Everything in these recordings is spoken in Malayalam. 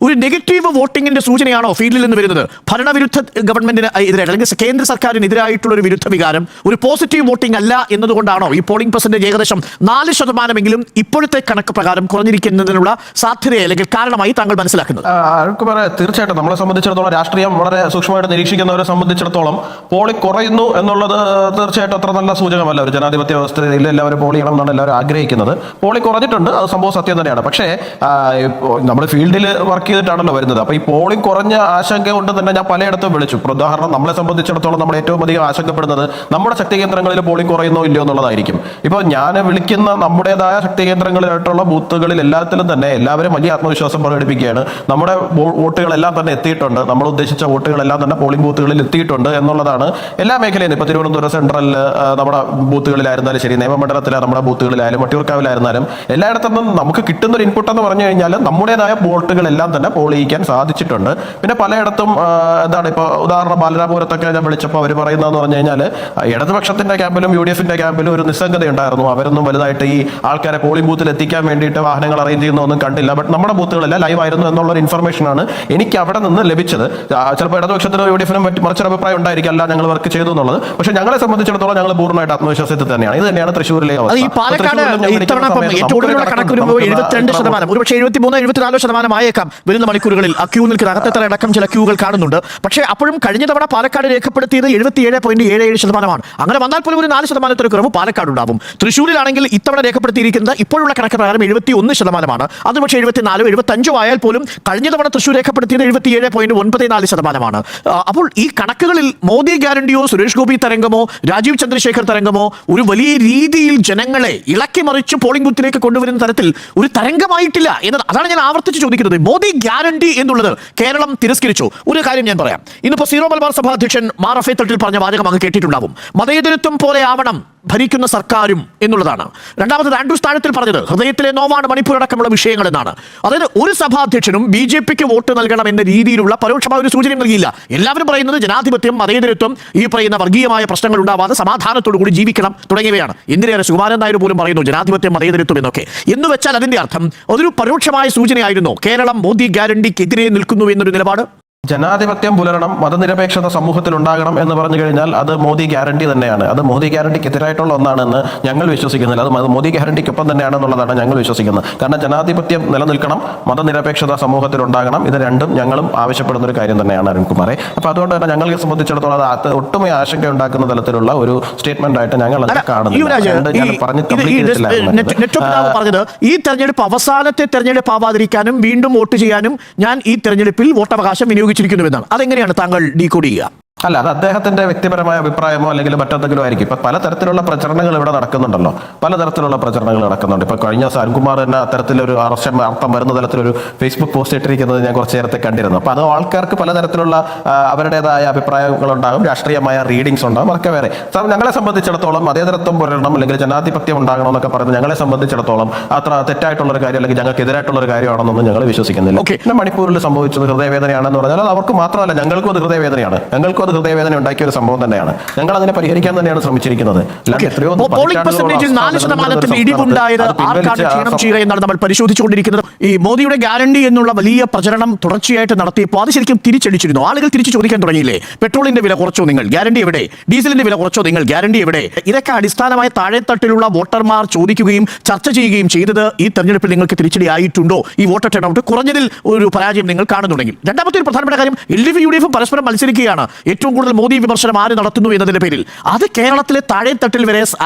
ഒരു നെഗറ്റീവ് വോട്ടിങ്ങിന്റെ സൂചനയാണോ ഫീൽഡിൽ നിന്ന് വരുന്നത്? ഭരണവിരുദ്ധ ഗവൺമെന്റിന് എതിരെ അല്ലെങ്കിൽ കേന്ദ്ര സർക്കാരിനെതിരായിട്ടുള്ള ഒരു വിരുദ്ധ വികാരം ഒരു പോസിറ്റീവ് വോട്ടിംഗ് അല്ല എന്നതുകൊണ്ടാണോ ഈ പോളിംഗ് പെർസെന്റേജ് ഏകദേശം 4% ഇപ്പോഴത്തെ കണക്ക് പ്രകാരം കുറഞ്ഞിരിക്കുന്നതിനുള്ള സാധ്യതയെ അല്ലെങ്കിൽ കാരണമായി താങ്കൾ മനസ്സിലാക്കുന്നത്? തീർച്ചയായിട്ടും നമ്മളെ സംബന്ധിച്ചിടത്തോളം രാഷ്ട്രീയം വളരെ സൂക്ഷ്മമായിട്ട് നിരീക്ഷിക്കുന്നവരെ സംബന്ധിച്ചിടത്തോളം പോളിംഗ് കുറയുന്നു എന്നുള്ളത് തീർച്ചയായിട്ടും അത്ര നല്ല സൂചകമല്ല. ഒരു ജനാധിപത്യ വ്യവസ്ഥയിൽ എല്ലാവരും പോൾ ചെയ്യണം എന്നാണ് എല്ലാവരും ആഗ്രഹിക്കുന്നത്. പോളിംഗ് കുറഞ്ഞിട്ടുണ്ട്, അത് സംഭവം സത്യം തന്നെയാണ്. പക്ഷേ നമ്മൾ ഫീൽഡിൽ വർക്ക് ചെയ്തിട്ടാണല്ലോ വരുന്നത്. അപ്പൊ ഈ പോളിംഗ് കുറഞ്ഞ ആശങ്ക കൊണ്ട് തന്നെ ഞാൻ പലയിടത്തും വിളിച്ചു. ഉദാഹരണം, നമ്മളെ സംബന്ധിച്ചിടത്തോളം നമ്മൾ ഏറ്റവും അധികം ആശങ്കപ്പെടുന്നത് നമ്മുടെ ശക്തി കേന്ദ്രങ്ങളിൽ പോളിംഗ് കുറയുന്നോ ഇല്ലയോ എന്നുള്ളതായിരിക്കും. ഇപ്പോൾ ഞാൻ വിളിക്കുന്ന നമ്മുടേതായ ശക്തി കേന്ദ്രങ്ങളിലായിട്ടുള്ള ബൂത്തുകളിൽ എല്ലാത്തിലും തന്നെ എല്ലാവരും വലിയ ആത്മവിശ്വാസം പ്രകടിപ്പിക്കുകയാണ്. നമ്മുടെ വോട്ടുകളെല്ലാം തന്നെ എത്തിയിട്ടുണ്ട്, നമ്മൾ ഉദ്ദേശിച്ച വോട്ടുകളെല്ലാം തന്നെ പോളിംഗ് ബൂത്തുകളിൽ എത്തിയിട്ടുണ്ട് എന്നുള്ളതാണ് എല്ലാ മേഖലയിലും. ഇപ്പൊ തിരുവനന്തപുരം സെൻട്രലിൽ നമ്മുടെ ബൂത്തുകളിലായിരുന്നാലും ശരി, നിയമമണ്ഡലത്തിലെ നമ്മുടെ ബൂത്തുകളിലായാലും വട്ടിയൂർക്കാവിലായിരുന്നാലും എല്ലായിടത്തും നമുക്ക് കിട്ടുന്ന ഒരു ഇൻപുട്ട് എന്ന് പറഞ്ഞു കഴിഞ്ഞാൽ നമ്മുടേതായ വോട്ടുകളെല്ലാം തന്നെ പോൾ ചെയ്യിക്കാൻ സാധിച്ചിട്ടുണ്ട്. പിന്നെ പലയിടത്തും എന്താണ്, ഇപ്പൊ ഉദാഹരണം ബാലരാമപുരത്തൊക്കെ ഞാൻ വിളിച്ചപ്പോൾ അവർ പറയുന്നതെന്ന് പറഞ്ഞു കഴിഞ്ഞാൽ ഇടതുപക്ഷത്തിന്റെ ക്യാമ്പിലും UDF-ന്റെ ക്യാമ്പിലും ഒരു നിസ്സംഗത ഉണ്ടായിരുന്നു. അവരൊന്നും വലുതായിട്ട് ഈ ആൾക്കാരെ പോളിംഗ് ബൂത്തിൽ എത്തിക്കാൻ വേണ്ടിയിട്ട് വാഹനങ്ങൾ അറേഞ്ച് ചെയ്യുന്നൊന്നും കണ്ടില്ല. ബട്ട് നമ്മുടെ ബൂത്തുകളെല്ലാം ലൈവ് ആയിരുന്നു എന്നുള്ളൊരു ഇൻഫർമേഷനാണ് എനിക്ക് അവിടെ നിന്ന് ലഭിച്ചത്. ചിലപ്പോൾ ഇടതുപക്ഷത്തിനും UDF-നും മറിച്ചൊരു അഭിപ്രായം ഉണ്ടായിരിക്കും, അല്ല ഞങ്ങൾ വർക്ക് ചെയ്തു എന്നുള്ളത്. പക്ഷേ ഞങ്ങളെ സംബന്ധിച്ചിടത്തോളം ഞങ്ങൾ പൂർണ്ണമായിട്ട് ആത്മവിശ്വാസത്തിൽ തന്നെയാണ്. ഇത് തന്നെയാണ് തൃശ്ശൂരിലെ അവസ്ഥ. ഒരുപക്ഷെ 73-74% ആയേക്കാം വരുന്ന മണിക്കൂറുകളിൽ ആ ക്യൂ നിൽക്കുന്ന അകത്തത്ര അടക്കം ചില ക്യൂകൾ കാണുന്നുണ്ട്. പക്ഷേ അപ്പോഴും കഴിഞ്ഞ തവണ പാലക്കാട് രേഖപ്പെടുത്തിയത് 77.77%. അങ്ങനെ വന്നാൽ പോലും ഒരു 4% കുറവ് പാലക്കാട് ഉണ്ടാവും. തൃശ്ശൂരിലാണെങ്കിൽ ഇത്തവണ രേഖപ്പെടുത്തിയിരിക്കുന്നത് ഇപ്പോഴുള്ള കണക്ക് പ്രകാരം 71%. അത് പക്ഷേ 74-75 ആയാൽ പോലും കഴിഞ്ഞ തവണ തൃശ്ശൂർ രേഖപ്പെടുത്തിയത് 77.94%. അപ്പോൾ ഈ കണക്കുകളിൽ മോദി ഗ്യാരണ്ടിയോ സുരേഷ് ഗോപി തരംഗമോ രാജീവ് ചന്ദ്രശേഖർ തരംഗമോ ഒരു വലിയ രീതിയിൽ ജനങ്ങളെ ഇളക്കി മറിച്ച് പോളിംഗ് ബൂത്തിലേക്ക് കൊണ്ടുവരുന്ന തരത്തിൽ ഒരു തരംഗമായിട്ടില്ല എന്നത്. അതാണ് ഞാൻ ആവർത്തിച്ച് ചോദിക്കുന്നത്. മോദി ഗ്യാരണ്ടി എന്നുള്ളത് കേരളം തിരസ്കരിച്ചു. ഒരു കാര്യം ഞാൻ പറയാം. ഇന്നിപ്പോ സീറോ മലബാർ സഭ അധ്യക്ഷൻ മാർ റഫേ തട്ടിൽ പറഞ്ഞ വാചകം അങ്ങ് കേട്ടിട്ടുണ്ടാവും. മതേതരത്വം പോലെ ആവണം ഭരിക്കുന്ന സർക്കാരും എന്നുള്ളതാണ്. രണ്ടാമത് ആൻഡ്രൂസ് താഴത്തിൽ പറഞ്ഞത് ഹൃദയത്തിലെ നോവാണ് മണിപ്പൂർ അടക്കമുള്ള വിഷയങ്ങൾ എന്നാണ്. അതായത് ഒരു സഭാധ്യക്ഷനും BJPക്ക് വോട്ട് നൽകണം എന്ന രീതിയിലുള്ള പരോക്ഷമായ ഒരു സൂചന നൽകിയില്ല. എല്ലാവരും പറയുന്നത് ജനാധിപത്യം, മതേതരത്വം, ഈ പറയുന്ന വർഗീയമായ പ്രശ്നങ്ങൾ ഉണ്ടാവാതെ സമാധാനത്തോടു കൂടി ജീവിക്കണം തുടങ്ങിയവയാണ്. എന്തിനേറെ സുകുമാരൻ നായർ പോലും പറയുന്നു ജനാധിപത്യം, മതേതരത്വം എന്നൊക്കെ. എന്ന് വെച്ചാൽ അതിന്റെ അർത്ഥം അതൊരു പരോക്ഷമായ സൂചനയായിരുന്നു. കേരളം മോദി ഗ്യാരണ്ടിക്കെതിരെ നിൽക്കുന്നു എന്നൊരു നിലപാട്. ജനാധിപത്യം പുലരണം, മതനിരപേക്ഷത സമൂഹത്തിൽ ഉണ്ടാകണം എന്ന് പറഞ്ഞു കഴിഞ്ഞാൽ അത് മോദി ഗ്യാരണ്ടി തന്നെയാണ്. അത് മോദി ഗ്യാരണ്ടിക്ക് എതിരായിട്ടുള്ള ഒന്നാണെന്ന് ഞങ്ങൾ വിശ്വസിക്കുന്നില്ല. അത് മോദി ഗ്യാരണ്ടിക്കൊപ്പം തന്നെയാണെന്നുള്ളതാണ് ഞങ്ങൾ വിശ്വസിക്കുന്നത്. കാരണം ജനാധിപത്യം നിലനിൽക്കണം, മതനിരപേക്ഷത സമൂഹത്തിൽ ഉണ്ടാകണം. ഇത് രണ്ടും ഞങ്ങളും ആവശ്യപ്പെടുന്ന ഒരു കാര്യം തന്നെയാണ് അരുൺകുമാറെ. അപ്പോൾ അതുകൊണ്ട് തന്നെ ഞങ്ങളെ സംബന്ധിച്ചിടത്തോളം അത് ഒട്ടുമേ ആശങ്ക ഉണ്ടാക്കുന്ന തലത്തിലുള്ള ഒരു സ്റ്റേറ്റ്മെന്റ് ആയിട്ട് ഞങ്ങൾ പറഞ്ഞത് ഈ തെരഞ്ഞെടുപ്പ് അവസാനത്തെ തെരഞ്ഞെടുപ്പ് ആവാതിരിക്കാനും വീണ്ടും വോട്ട് ചെയ്യാനും ഞാൻ ഈ തെരഞ്ഞെടുപ്പിൽ വോട്ടവകാശം വിനിയോഗിച്ചിരിക്കുന്നുവെന്നാണ്. അതെങ്ങനെയാണ് താങ്കൾ ഡീകോഡ് ചെയ്യുക? അല്ല, അത് അദ്ദേഹത്തിന്റെ വ്യക്തിപരമായ അഭിപ്രായമോ അല്ലെങ്കിൽ മറ്റെന്തെങ്കിലും ആയിരിക്കും. ഇപ്പൊ പലതരത്തിലുള്ള പ്രചരണങ്ങൾ ഇവിടെ നടക്കുന്നുണ്ടല്ലോ, പലതരത്തിലുള്ള പ്രചരണങ്ങൾ നടക്കുന്നുണ്ട്. ഇപ്പൊ കഴിഞ്ഞ സാൻകുമാർ തന്നെ അത്തരത്തിലൊരു അർത്ഥം വരുന്ന തരത്തിലൊരു ഫേസ്ബുക്ക് പോസ്റ്റ് ഇട്ടിരിക്കുന്നത് ഞാൻ കുറച്ച് നേരത്തെ കണ്ടിരുന്നു. അപ്പൊ അത് ആൾക്കാർക്ക് പലതരത്തിലുള്ള അവരുടേതായ അഭിപ്രായങ്ങൾ ഉണ്ടാകും, രാഷ്ട്രീയമായ റീഡിങ്സ് ഉണ്ടാകും, അതൊക്കെ വേറെ. ഞങ്ങളെ സംബന്ധിച്ചിടത്തോളം മതേതരത്വം പുലരണം അല്ലെങ്കിൽ ജനാധിപത്യം ഉണ്ടാകണം എന്നൊക്കെ പറയുന്നത് ഞങ്ങളെ സംബന്ധിച്ചിടത്തോളം അത്ര തെറ്റായിട്ടുള്ള ഒരു കാര്യം അല്ലെങ്കിൽ ഞങ്ങൾക്ക് എതിരായിട്ടുള്ള ഒരു കാര്യമാണെന്നൊന്നും ഞങ്ങൾ വിശ്വസിക്കുന്നില്ല. പിന്നെ മണിപ്പൂരിൽ സംഭവിച്ചത് ഹൃദയവേദനയാണെന്ന് പറഞ്ഞാൽ അത് അവർക്ക് മാത്രമല്ല, ഞങ്ങൾക്കും അത് ഹൃദയവേദനയാണ്. ഞങ്ങൾക്കും ഹൃദയവേദന ഉണ്ടാക്കിയ ഒരു സംഭവം തന്നെയാണ്. ഞങ്ങൾ അതിനെ പരിഹരിക്കാൻ തന്നെയാണ് ശ്രമിച്ചിരിക്കുന്നത്. എന്നാണ് നമ്മൾ പരിശോധിച്ചുകൊണ്ടിരിക്കുന്നത്. ഈ മോദിയുടെ ഗ്യാരണ്ടി എന്നുള്ള വലിയ പ്രചരണം തുടർച്ചയായിട്ട് നടത്തിയപ്പോൾ അത് ശരിക്കും തിരിച്ചടിച്ചിരുന്നു. ആളുകൾ തിരിച്ചു ചോദിക്കാൻ തുടങ്ങിയില്ലേ, പെട്രോളിന്റെ വില കുറച്ചോ നിങ്ങൾ, ഗ്യാരണ്ടി എവിടെ? ഡീസലിന്റെ വില കുറച്ചോ നിങ്ങൾ, ഗ്യാരണ്ടി എവിടെ? ഇതൊക്കെ അടിസ്ഥാനമായ താഴെത്തട്ടിലുള്ള വോട്ടർമാർ ചോദിക്കുകയും ചർച്ച ചെയ്യുകയും ചെയ്തത് ഈ തെരഞ്ഞെടുപ്പിൽ നിങ്ങൾക്ക് തിരിച്ചടി ആയിട്ടുണ്ടോ? ഈ വോട്ടർ ടേൺ ഔട്ട് കുറഞ്ഞതിൽ ഒരു പരാജയം നിങ്ങൾ കാണുന്നുണ്ടെങ്കിൽ. രണ്ടാമത്തെ ഒരു പ്രധാനപ്പെട്ട കാര്യം, LDF UDF പരസ്പരം മത്സരിക്കുകയാണ്. ഏറ്റവും കൂടുതൽ മോദി വിമർശനം ആര് നടത്തുന്നു എന്നതിന്റെ പേരിൽ അത് കേരളത്തിലെ താഴെത്തട്ടിൽ വരെ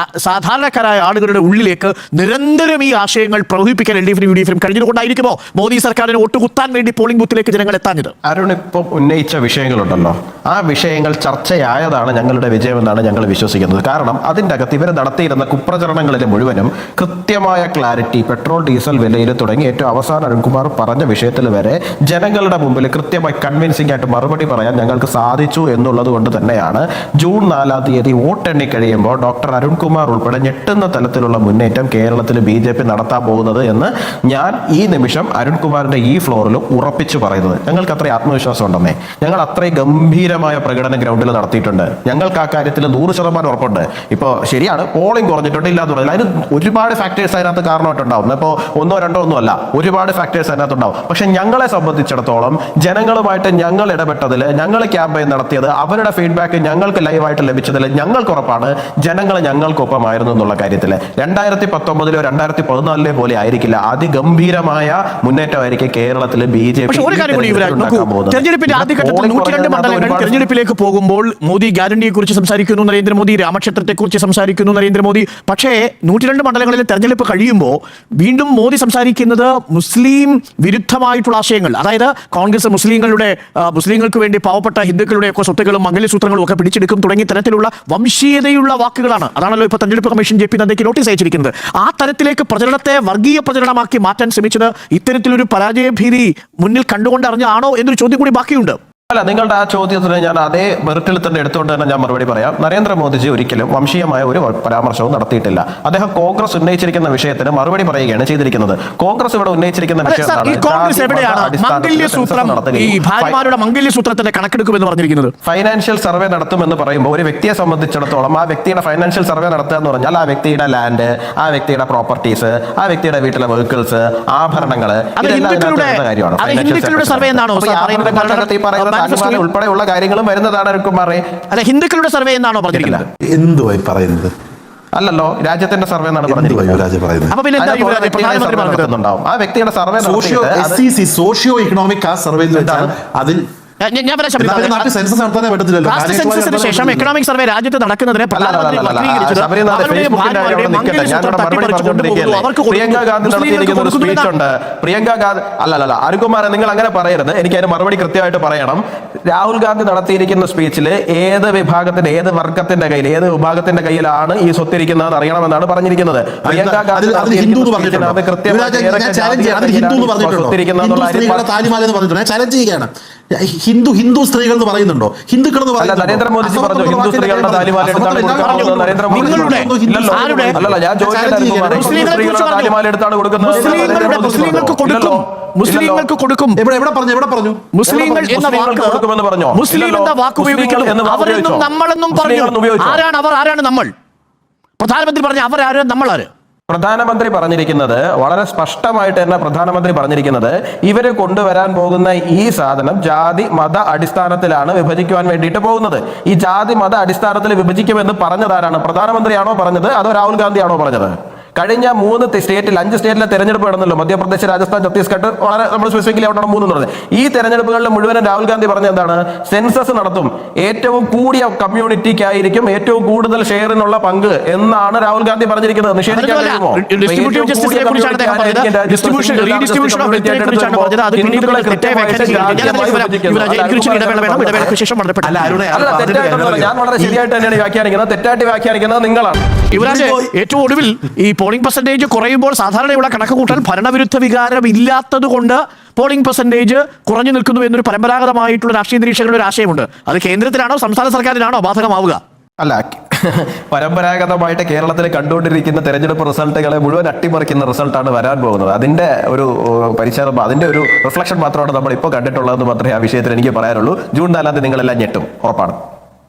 സാധാരണക്കാരായ ആളുകളുടെ ഉള്ളിലേക്ക് നിരന്തരം ഈ ആശയങ്ങൾ പ്രവഹിപ്പിക്കാൻ LDF-നും UDF-നും കഴിഞ്ഞതുകൊണ്ടായിരിക്കുമോ മോദി സർക്കാരിന് വോട്ട് കുത്താൻ വേണ്ടി പോളിംഗ് ബൂത്തിലേക്ക് ജനങ്ങൾ എത്താഞ്ഞത്? അരുൺ ഇപ്പം ഉന്നയിച്ച വിഷയങ്ങളുണ്ടല്ലോ, ആ വിഷയങ്ങൾ ചർച്ചയായതാണ് ഞങ്ങളുടെ വിജയമെന്നാണ് ഞങ്ങൾ വിശ്വസിക്കുന്നത്. കാരണം അതിൻ്റെ അകത്ത് ഇവർ നടത്തിയിരുന്ന കുപ്രചരണങ്ങളിൽ മുഴുവനും കൃത്യമായ ക്ലാരിറ്റി, പെട്രോൾ ഡീസൽ വിലയിൽ തുടങ്ങി ഏറ്റവും അവസാനം അരുൺകുമാർ പറഞ്ഞ വിഷയത്തിൽ വരെ ജനങ്ങളുടെ മുമ്പിൽ കൃത്യമായി കൺവിൻസിംഗ് ആയിട്ട് മറുപടി പറയാൻ ഞങ്ങൾക്ക് സാധിച്ചു എന്ന് എന്നുള്ളത് കൊണ്ട് തന്നെയാണ് ജൂൺ 4-ാം തീയതി വോട്ടെണ്ണി കഴിയുമ്പോൾ ഡോക്ടർ അരുൺകുമാർ ഉൾപ്പെടെ ഞെട്ടുന്ന തലത്തിലുള്ള മുന്നേറ്റം കേരളത്തിൽ BJP നടത്താൻ പോകുന്നത് എന്ന് ഞാൻ ഈ നിമിഷം അരുൺകുമാറിന്റെ ഈ ഫ്ലോറിലും ഉറപ്പിച്ചു പറയുന്നത്. ഞങ്ങൾക്ക് അത്രയും ആത്മവിശ്വാസം ഉണ്ടെന്നേ. ഞങ്ങൾ അത്രയും ഗംഭീരമായ പ്രകടനം ഗ്രൗണ്ടിൽ നടത്തിയിട്ടുണ്ട്. ഞങ്ങൾക്ക് ആ കാര്യത്തിൽ 100% ഉറപ്പുണ്ട്. ഇപ്പോൾ ശരിയാണ്, പോളിംഗ് കുറഞ്ഞിട്ടുണ്ട്, ഇല്ലാതെ അതിന് ഒരുപാട് ഫാക്ടേഴ്സ് അതിനകത്ത് കാരണമായിട്ടുണ്ടാവും. ഇപ്പോൾ 1-2 ഒന്നും അല്ല, ഒരുപാട് ഫാക്ടേഴ്സ് അതിനകത്തുണ്ടാവും. പക്ഷെ ഞങ്ങളെ സംബന്ധിച്ചിടത്തോളം ജനങ്ങളുമായിട്ട് ഞങ്ങൾ ഇടപെട്ടതിൽ, ഞങ്ങൾ ക്യാമ്പയിൻ നടത്തിയത്, അവരുടെ ഫീഡ്ബാക്ക് ഞങ്ങൾക്ക് ലൈവായിട്ട് ലഭിച്ചതിൽ ഞങ്ങൾക്ക് ഉറപ്പാണ് ജനങ്ങൾ ഞങ്ങൾക്കൊപ്പമായിരുന്നു എന്നുള്ള കാര്യത്തിൽ. 2019-ലോ 2014-ലോ പോലെ ആയിരിക്കില്ല, അതിഗംഭീരമായ മുന്നേറ്റമായിരിക്കും കേരളത്തിൽ BJP. തെരഞ്ഞെടുപ്പിന്റെ ആദ്യഘട്ടത്തിൽ 102 മണ്ഡലങ്ങൾ തെരഞ്ഞെടുപ്പിലേക്ക് പോകുമ്പോൾ മോദി ഗ്യാരണ്ടിയെ കുറിച്ച് സംസാരിക്കുന്നു നരേന്ദ്രമോദി, രാമക്ഷേത്രത്തെ കുറിച്ച് സംസാരിക്കുന്നു നരേന്ദ്രമോദി. പക്ഷേ 102 മണ്ഡലങ്ങളിൽ തെരഞ്ഞെടുപ്പ് കഴിയുമ്പോൾ വീണ്ടും മോദി സംസാരിക്കുന്നത് മുസ്ലിം വിരുദ്ധമായിട്ടുള്ള ആശയങ്ങൾ, അതായത് കോൺഗ്രസ് മുസ്ലിങ്ങൾക്ക് വേണ്ടി പാവപ്പെട്ട ഹിന്ദുക്കളുടെ ഒക്കെ സ്വത്തുക്കളും മംഗല്യസൂത്രങ്ങളും ഒക്കെ പിടിച്ചെടുക്കും തുടങ്ങിയ തരത്തിലുള്ള വംശീയതയുള്ള വാക്കുകളാണ്. അതാണല്ലോ ഇപ്പോൾ തെരഞ്ഞെടുപ്പ് കമ്മീഷൻ JP നദ്ദയ്ക്ക് നോട്ടീസ് അയച്ചിരിക്കുന്നത്. ആ തരത്തിലേക്ക് പ്രചരണത്തെ വർഗീയ പ്രചരണമാക്കി മാറ്റാൻ ശ്രമിച്ചത് ഇത്തരത്തിലൊരു പരാജയഭീതി മുന്നിൽ കണ്ടുകൊണ്ടറിഞ്ഞാണോ എന്നൊരു ചോദ്യം കൂടി ബാക്കിയുണ്ട്. അല്ല, നിങ്ങളുടെ ആ ചോദ്യത്തിന് ഞാൻ അതേ മെറിറ്റിൽ തന്നെ എടുത്തുകൊണ്ട് തന്നെ ഞാൻ മറുപടി പറയാം. നരേന്ദ്രമോദിജി ഒരിക്കലും വംശീയമായ ഒരു പരാമർശവും നടത്തിയിട്ടില്ല. അദ്ദേഹം കോൺഗ്രസ് ഉന്നയിച്ചിരിക്കുന്ന വിഷയത്തിന് മറുപടി പറയുകയാണ് ചെയ്തിരിക്കുന്നത്. കോൺഗ്രസ് ഇവിടെ ഉന്നയിച്ചിരിക്കുന്ന വിഷയം ഫൈനാൻഷ്യൽ സർവേ നടത്തുമെന്ന് പറയുമ്പോൾ ഒരു വ്യക്തിയെ സംബന്ധിച്ചിടത്തോളം ആ വ്യക്തിയുടെ ഫൈനാൻഷ്യൽ സർവേ നടത്തുക എന്ന് പറഞ്ഞാൽ ആ വ്യക്തിയുടെ ലാൻഡ്, ആ വ്യക്തിയുടെ പ്രോപ്പർട്ടീസ്, ആ വ്യക്തിയുടെ വീട്ടിലെ വെഹിക്കിൾസ്, ആഭരണങ്ങള്, ഉൾപ്പെടെയുള്ള കാര്യങ്ങളും വരുന്നതാണ് അരുൺകുമാറെ. അല്ല, ഹിന്ദുക്കളുടെ സർവേ എന്നാണോ പറഞ്ഞിരിക്കുന്നത്? എന്തുവായി പറയുന്നത്? അല്ലല്ലോ, രാജ്യത്തിന്റെ സർവേ എന്നാണ് പറഞ്ഞിരിക്കുന്നത്. ആ വ്യക്തിയുടെ സർവേ സോഷ്യോ ഇക്കണോമിക് ആ സർവേ അതിൽ സെൻസസിന് ശേഷം എക്കണോമിക് സർവേ രാജ്യത്ത് നടക്കുന്നതിന് പ്രിയങ്ക ഗാന്ധി അല്ലല്ല അരുൺകുമാർ, നിങ്ങൾ അങ്ങനെ പറയരുത്. എനിക്ക് അതിന് മറുപടി കൃത്യമായിട്ട് പറയണം. രാഹുൽ ഗാന്ധി നടത്തിയിരിക്കുന്ന സ്പീച്ചിൽ ഏത് വിഭാഗത്തിന്റെ, ഏത് വർഗത്തിന്റെ കയ്യിൽ, ഏത് വിഭാഗത്തിന്റെ കയ്യിലാണ് ഈ സ്വത്തിരിക്കുന്നതെന്ന് അറിയണമെന്നാണ് പറഞ്ഞിരിക്കുന്നത്. പ്രിയങ്ക ഗാന്ധി ഹിന്ദു സ്ത്രീകൾ എന്ന് പറയുന്നുണ്ടോ? ഹിന്ദുക്കൾ നരേന്ദ്രമോദി പറഞ്ഞു ഹിന്ദു സ്ത്രീകളുടെ താലിമാല എടുത്താണ് കൊടുക്കുന്നത്. നരേന്ദ്രമോദി അല്ലല്ല, ഞാൻ എടുത്താണ് കൊടുക്കുന്നത്. മുസ്ലിങ്ങൾക്ക് കൊടുക്കും. എവിടെ പറഞ്ഞു? മുസ്ലിങ്ങൾ എന്ന വാക്ക് ഉപയോഗിക്കണം. അവരെന്നും നമ്മളെന്നും പറഞ്ഞു. ആരാണ് അവർ, ആരാണ് നമ്മൾ? പ്രധാനമന്ത്രി പറഞ്ഞ അവരാര്, നമ്മളാര്? പ്രധാനമന്ത്രി പറഞ്ഞിരിക്കുന്നത് വളരെ സ്പഷ്ടമായിട്ട് തന്നെ പ്രധാനമന്ത്രി പറഞ്ഞിരിക്കുന്നത് ഇവര് കൊണ്ടുവരാൻ പോകുന്ന ഈ സാധനം ജാതി മത അടിസ്ഥാനത്തിലാണ് വിഭജിക്കുവാൻ വേണ്ടിയിട്ട് പോകുന്നത്. ഈ ജാതി മത അടിസ്ഥാനത്തിൽ വിഭജിക്കുമെന്ന് പറഞ്ഞതാരാണ്? പ്രധാനമന്ത്രിയാണോ പറഞ്ഞത് അതോ രാഹുൽ ഗാന്ധിയാണോ പറഞ്ഞത്? കഴിഞ്ഞ 5 സ്റ്റേറ്റിലെ തെരഞ്ഞെടുപ്പ് നടന്നല്ലോ, മധ്യപ്രദേശ്, രാജസ്ഥാൻ, ഛത്തീസ്ഗഡ്, വളരെ നമ്മൾ സ്പെസിഫിക്കലി അവിടെ 3 എന്ന് പറഞ്ഞത്. ഈ തെരഞ്ഞെടുപ്പുകളിൽ മുഴുവനും രാഹുൽ ഗാന്ധി പറഞ്ഞ എന്താണ്? സെൻസസ് നടത്തും, ഏറ്റവും കൂടിയ കമ്മ്യൂണിറ്റിക്കായിരിക്കും ഏറ്റവും കൂടുതൽ ഷെയറിനുള്ള പങ്ക് എന്നാണ് രാഹുൽ ഗാന്ധി പറഞ്ഞിരിക്കുന്നത്. നിഷേധിക്കാൻ കഴിയുമോ? ഞാൻ വളരെ ശരിയായിട്ട് തന്നെയാണ് വ്യാഖ്യാനിക്കുന്നത്. തെറ്റായിട്ട് വ്യാഖ്യാനിക്കുന്നത് നിങ്ങളാണ്. ഏറ്റവും ഒടുവിൽ ഈ പോളിംഗ് പെർസെന്റേജ് കുറയുമ്പോൾ സാധാരണയുള്ള കണക്ക് കൂട്ടൽ ഭരണവിരുദ്ധ വികാരം ഇല്ലാത്തത് കൊണ്ട് പോളിംഗ് പെർസെന്റേജ് കുറഞ്ഞു നിൽക്കുന്നു എന്നൊരു പരമ്പരാഗതമായിട്ടുള്ള രാഷ്ട്രീയ നിരീക്ഷകരുടെ ഒരു ആശയമുണ്ട്. അത് കേന്ദ്രത്തിലാണോ സംസ്ഥാന സർക്കാരിനാണോ ബാധകമാവുക? അല്ല, പരമ്പരാഗതമായിട്ട് കേരളത്തിൽ കണ്ടുകൊണ്ടിരിക്കുന്ന തെരഞ്ഞെടുപ്പ് റിസൾട്ടുകളെ മുഴുവൻ അട്ടിമറിക്കുന്ന റിസൾട്ടാണ് വരാൻ പോകുന്നത്. അതിന്റെ ഒരു പരിശോധന, അതിന്റെ ഒരു റിഫ്ലക്ഷൻ മാത്രമാണ് നമ്മൾ ഇപ്പോൾ കണ്ടിട്ടുള്ളതെന്ന് മാത്രമേ ആ വിഷയത്തിൽ എനിക്ക് പറയാനുള്ളൂ. ജൂൺ 4-ാം തീയതി നിങ്ങളെല്ലാം ഞെട്ടും, ഉറപ്പാണ്.